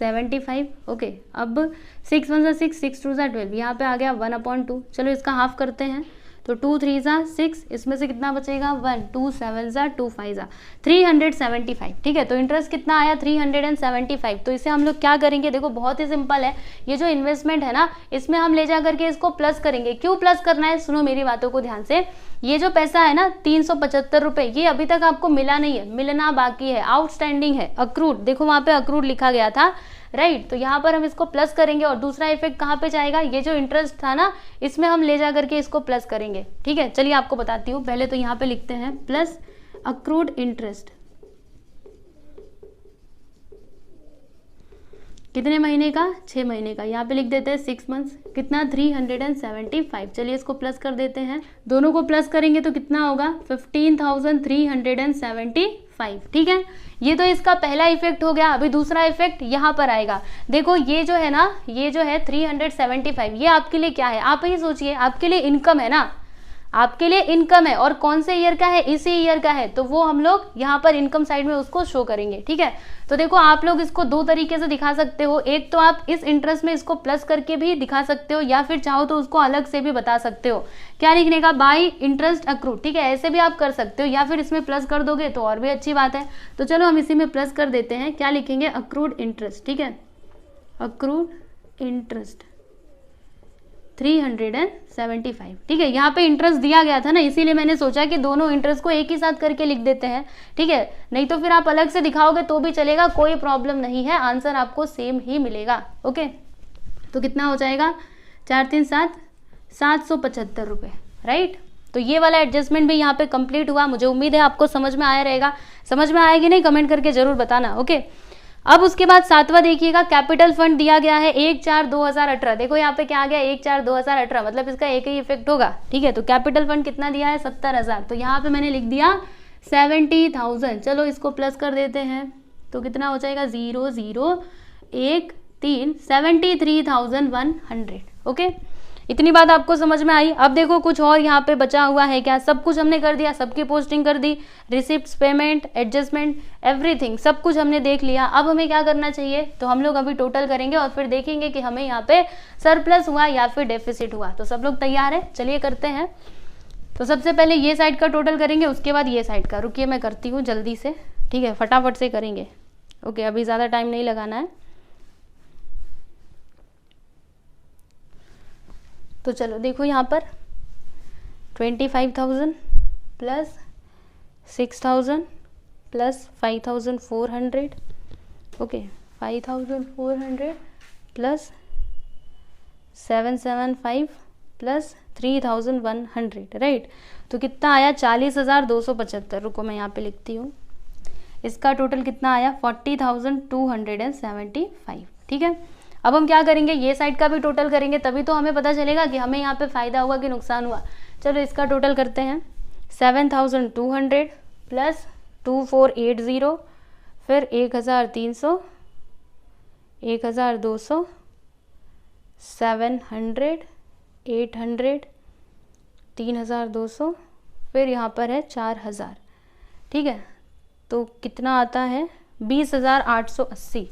75। ओके, अब 6 1 6, 6 2 12, यहाँ पे आ गया 1/2। चलो इसका हाफ करते हैं, तो 2 3 6, इसमें से कितना बचेगा, 1 2 7 2 5 375। ठीक है, तो इंटरेस्ट कितना आया, 375। तो इसे हम लोग क्या करेंगे, देखो बहुत ही सिंपल है। ये जो इन्वेस्टमेंट है ना, इसमें हम ले जा करके इसको प्लस करेंगे। क्यों प्लस करना है, सुनो मेरी बातों को ध्यान से। ये जो पैसा है ना 375 रुपये, ये अभी तक आपको मिला नहीं है, मिलना बाकी है, आउटस्टैंडिंग है, अक्रूड। देखो वहां पे अक्रूड लिखा गया था, राइट। तो यहाँ पर हम इसको प्लस करेंगे और दूसरा इफेक्ट कहाँ पे जाएगा, ये जो इंटरेस्ट था ना इसमें हम ले जा करके इसको प्लस करेंगे। ठीक है, चलिए आपको बताती हूँ। पहले तो यहाँ पे लिखते हैं प्लस अक्रूड इंटरेस्ट, कितने महीने का, 6 महीने का। यहाँ पे लिख देते हैं 6 मंथ्स, कितना, 375। चलिए इसको प्लस कर देते हैं, दोनों को प्लस करेंगे तो कितना होगा, 15,375। ठीक है, ये तो इसका पहला इफेक्ट हो गया। अभी दूसरा इफेक्ट यहाँ पर आएगा। देखो ये जो है ना, ये जो है 375, ये आपके लिए क्या है, आप ही सोचिए, आपके लिए इनकम है ना। आपके लिए इनकम है और कौन से ईयर का है, इसी ईयर का है, तो वो हम लोग यहाँ पर इनकम साइड में उसको शो करेंगे। ठीक है, तो देखो आप लोग इसको दो तरीके से दिखा सकते हो, एक तो आप इस इंटरेस्ट में इसको प्लस करके भी दिखा सकते हो, या फिर चाहो तो उसको अलग से भी बता सकते हो। क्या लिखने का, बाई इंटरेस्ट अक्रूड। ठीक है, ऐसे भी आप कर सकते हो, या फिर इसमें प्लस कर दोगे तो और भी अच्छी बात है। तो चलो हम इसी में प्लस कर देते हैं, क्या लिखेंगे, अक्रूड इंटरेस्ट। ठीक है, अक्रूड इंटरेस्ट 375। ठीक है, यहाँ पे इंटरेस्ट दिया गया था ना, इसीलिए मैंने सोचा कि दोनों इंटरेस्ट को एक ही साथ करके लिख देते हैं। ठीक है, नहीं तो फिर आप अलग से दिखाओगे तो भी चलेगा, कोई प्रॉब्लम नहीं है, आंसर आपको सेम ही मिलेगा। ओके, तो कितना हो जाएगा, 4 3 7 775 रुपये। राइट, तो ये वाला एडजस्टमेंट भी यहाँ पे कंप्लीट हुआ। मुझे उम्मीद है आपको समझ में आया रहेगा। समझ में आएगी नहीं कमेंट करके जरूर बताना। ओके, अब उसके बाद 7वां देखिएगा, कैपिटल फंड दिया गया है 1/4/2018। देखो यहाँ पे क्या आ गया, 1/4/2018, मतलब इसका एक ही इफेक्ट होगा। ठीक है, तो कैपिटल फंड कितना दिया है, 70,000, तो यहाँ पे मैंने लिख दिया 70,000। चलो इसको प्लस कर देते हैं, तो कितना हो जाएगा, 0 0 1 3 73,100। ओके, इतनी बात आपको समझ में आई। अब देखो कुछ और यहाँ पे बचा हुआ है क्या, सब कुछ हमने कर दिया, सबकी पोस्टिंग कर दी, रिसिप्ट्स, पेमेंट, एडजस्टमेंट, एवरीथिंग सब कुछ हमने देख लिया। अब हमें क्या करना चाहिए, तो हम लोग अभी टोटल करेंगे और फिर देखेंगे कि हमें यहाँ पे सरप्लस हुआ या फिर डेफिसिट हुआ। तो सब लोग तैयार है, चलिए करते हैं। तो सबसे पहले ये साइड का टोटल करेंगे, उसके बाद ये साइड का। रुकिए मैं करती हूँ जल्दी से। ठीक है, फटाफट से करेंगे। ओके, अभी ज़्यादा टाइम नहीं लगाना है। तो चलो देखो यहाँ पर 25,000 plus 6,000 plus 5,400। Okay, 5,400 plus 775 plus 3,100। Right, तो कितना आया, 40,275। रुको मैं यहाँ पे लिखती हूँ, इसका टोटल कितना आया, 40,275। ठीक है, अब हम क्या करेंगे, ये साइड का भी टोटल करेंगे, तभी तो हमें पता चलेगा कि हमें यहाँ पे फ़ायदा हुआ कि नुकसान हुआ। चलो इसका टोटल करते हैं, 7,200 प्लस 2,480, फिर 1,300, 1,200, 700, 800, 3,200, फिर यहाँ पर है 4,000। ठीक है, तो कितना आता है, 20,880।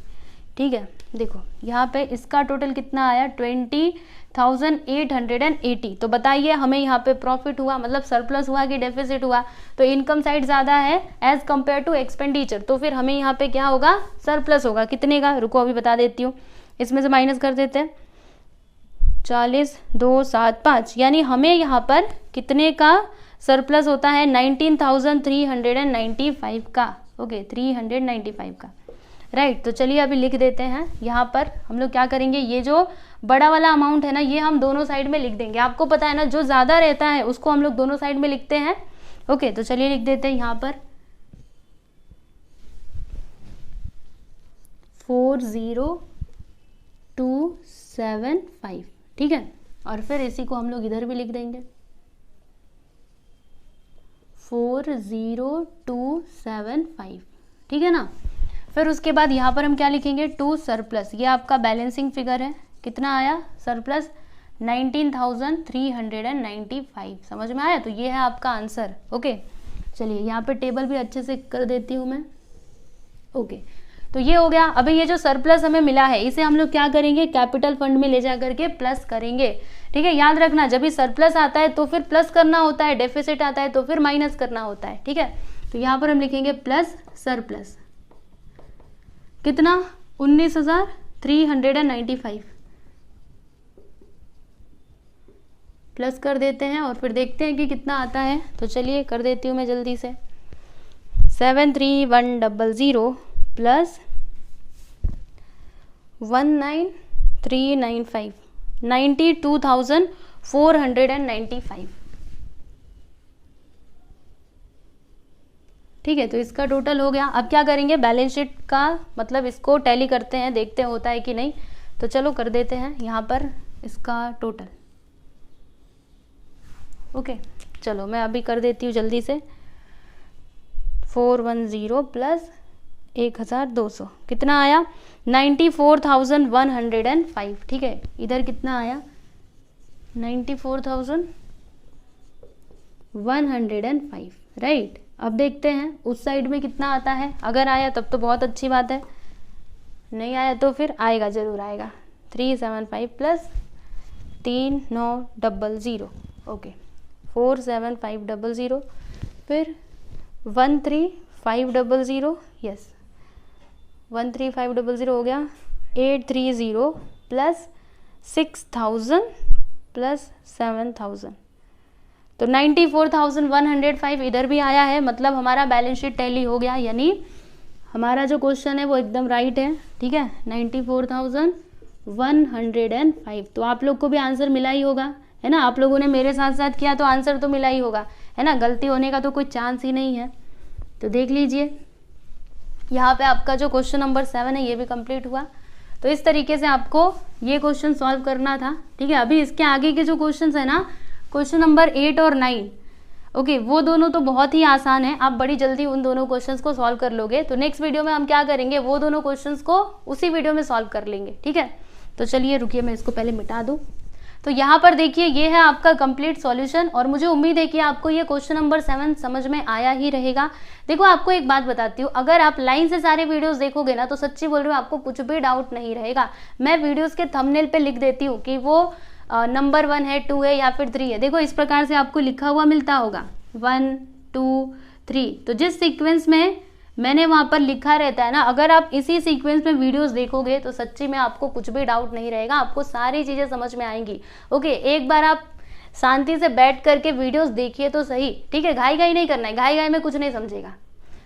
ठीक है, देखो यहाँ पे इसका टोटल कितना आया, 20,880। तो बताइए हमें यहाँ पे प्रॉफिट हुआ, मतलब सरप्लस हुआ कि डेफिसिट हुआ। तो इनकम साइड ज़्यादा है एज कंपेयर टू एक्सपेंडिचर, तो फिर हमें यहाँ पे क्या होगा, सरप्लस होगा। कितने का, रुको अभी बता देती हूँ, इसमें से माइनस कर देते हैं, 40,275, यानी हमें यहाँ पर कितने का सरप्लस होता है, 19,395 का। ओके, 395 का। राइट, तो चलिए अभी लिख देते हैं। यहाँ पर हम लोग क्या करेंगे, ये जो बड़ा वाला अमाउंट है ना, ये हम दोनों साइड में लिख देंगे। आपको पता है ना, जो ज़्यादा रहता है उसको हम लोग दोनों साइड में लिखते हैं। ओके, तो चलिए लिख देते हैं यहाँ पर 40,275। ठीक है, और फिर इसी को हम लोग इधर भी लिख देंगे, 40,275। ठीक है ना, फिर उसके बाद यहाँ पर हम क्या लिखेंगे, टू सरप्लस। ये आपका बैलेंसिंग फिगर है, कितना आया सरप्लस, 19,395। समझ में आया, तो ये है आपका आंसर। ओके, चलिए यहाँ पे टेबल भी अच्छे से कर देती हूँ मैं। ओके, तो ये हो गया। अभी ये जो सरप्लस हमें मिला है, इसे हम लोग क्या करेंगे, कैपिटल फंड में ले जा करके प्लस करेंगे। ठीक है, याद रखना, जब भी सरप्लस आता है तो फिर प्लस करना होता है, डेफिसिट आता है तो फिर माइनस करना होता है। ठीक है, तो यहाँ पर हम लिखेंगे प्लस सरप्लस, कितना, 19,395 प्लस कर देते हैं और फिर देखते हैं कि कितना आता है। तो चलिए कर देती हूँ मैं जल्दी से, 73100 प्लस 19,395, 92,495। ठीक है, तो इसका टोटल हो गया। अब क्या करेंगे, बैलेंस शीट का मतलब इसको टैली करते हैं, देखते हैं होता है कि नहीं। तो चलो कर देते हैं यहाँ पर इसका टोटल। ओके, चलो मैं अभी कर देती हूँ जल्दी से, 410 प्लस 1,200 कितना आया, 94,105। ठीक है, इधर कितना आया, 94,000 105, राइट। अब देखते हैं उस साइड में कितना आता है, अगर आया तब तो बहुत अच्छी बात है, नहीं आया तो फिर आएगा, ज़रूर आएगा। 375 प्लस 3900, ओके 47500, फिर 13500, यस 13500 हो गया। 830 प्लस 6000 प्लस 7000, तो 94,105 इधर भी आया है, मतलब हमारा बैलेंस शीट टैली हो गया, यानी हमारा जो क्वेश्चन है वो एकदम राइट है, ठीक है। 94,105, तो आप लोग को भी आंसर मिला ही होगा, है ना। आप लोगों ने मेरे साथ साथ किया तो आंसर तो मिला ही होगा, है ना। गलती होने का तो कोई चांस ही नहीं है। तो देख लीजिए यहाँ पे आपका जो क्वेश्चन नंबर 7 है ये भी कंप्लीट हुआ। तो इस तरीके से आपको ये क्वेश्चन सॉल्व करना था, ठीक है। अभी इसके आगे के जो क्वेश्चन है ना, क्वेश्चन नंबर 8 और 9, ओके, वो दोनों तो बहुत ही आसान है, आप बड़ी जल्दी उन दोनों क्वेश्चंस को सॉल्व कर लोगे। तो नेक्स्ट वीडियो में हम क्या करेंगे, वो दोनों क्वेश्चंस को उसी वीडियो में सॉल्व कर लेंगे, ठीक है। तो चलिए रुकिए, मैं इसको पहले मिटा दूँ। तो यहाँ पर देखिए ये है आपका कंप्लीट सॉल्यूशन, और मुझे उम्मीद है कि आपको ये क्वेश्चन नंबर 7 समझ में आया ही रहेगा। देखो आपको एक बात बताती हूँ, अगर आप लाइन से सारे वीडियोस देखोगे ना तो सच्ची बोल रही हूँ आपको कुछ भी डाउट नहीं रहेगा। मैं वीडियोस के थंबनेल पे लिख देती हूँ कि वो नंबर 1 है, 2 है या फिर 3 है। देखो इस प्रकार से आपको लिखा हुआ मिलता होगा 1 2 3, तो जिस सीक्वेंस में मैंने वहाँ पर लिखा रहता है ना, अगर आप इसी सीक्वेंस में वीडियोस देखोगे तो सच्ची में आपको कुछ भी डाउट नहीं रहेगा, आपको सारी चीज़ें समझ में आएंगी। ओके, एक बार आप शांति से बैठ करके वीडियोस देखिए तो सही, ठीक है। घाई घाई नहीं करना है, घाई घाई में कुछ नहीं समझेगा,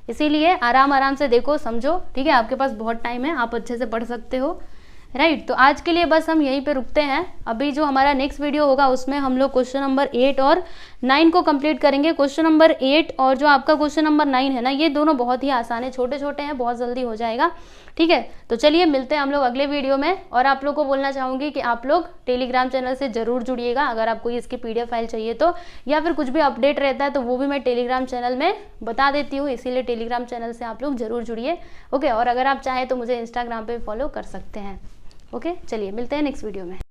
इसीलिए आराम आराम से देखो, समझो, ठीक है। आपके पास बहुत टाइम है, आप अच्छे से पढ़ सकते हो, राइट। तो आज के लिए बस हम यहीं पे रुकते हैं। अभी जो हमारा नेक्स्ट वीडियो होगा उसमें हम लोग क्वेश्चन नंबर 8 और 9 को कंप्लीट करेंगे। क्वेश्चन नंबर 8 और जो आपका क्वेश्चन नंबर 9 है ना, ये दोनों बहुत ही आसान है, छोटे छोटे हैं, बहुत जल्दी हो जाएगा, ठीक है। तो चलिए मिलते हैं हम लोग अगले वीडियो में। और आप लोग को बोलना चाहूँगी कि आप लोग टेलीग्राम चैनल से जरूर जुड़िएगा, अगर आपको इसकी PDF फाइल चाहिए तो, या फिर कुछ भी अपडेट रहता है तो वो भी मैं टेलीग्राम चैनल में बता देती हूँ, इसीलिए टेलीग्राम चैनल से आप लोग जरूर जुड़िए, ओके। और अगर आप चाहें तो मुझे इंस्टाग्राम पे फॉलो कर सकते हैं, ओके। चलिए मिलते हैं नेक्स्ट वीडियो में।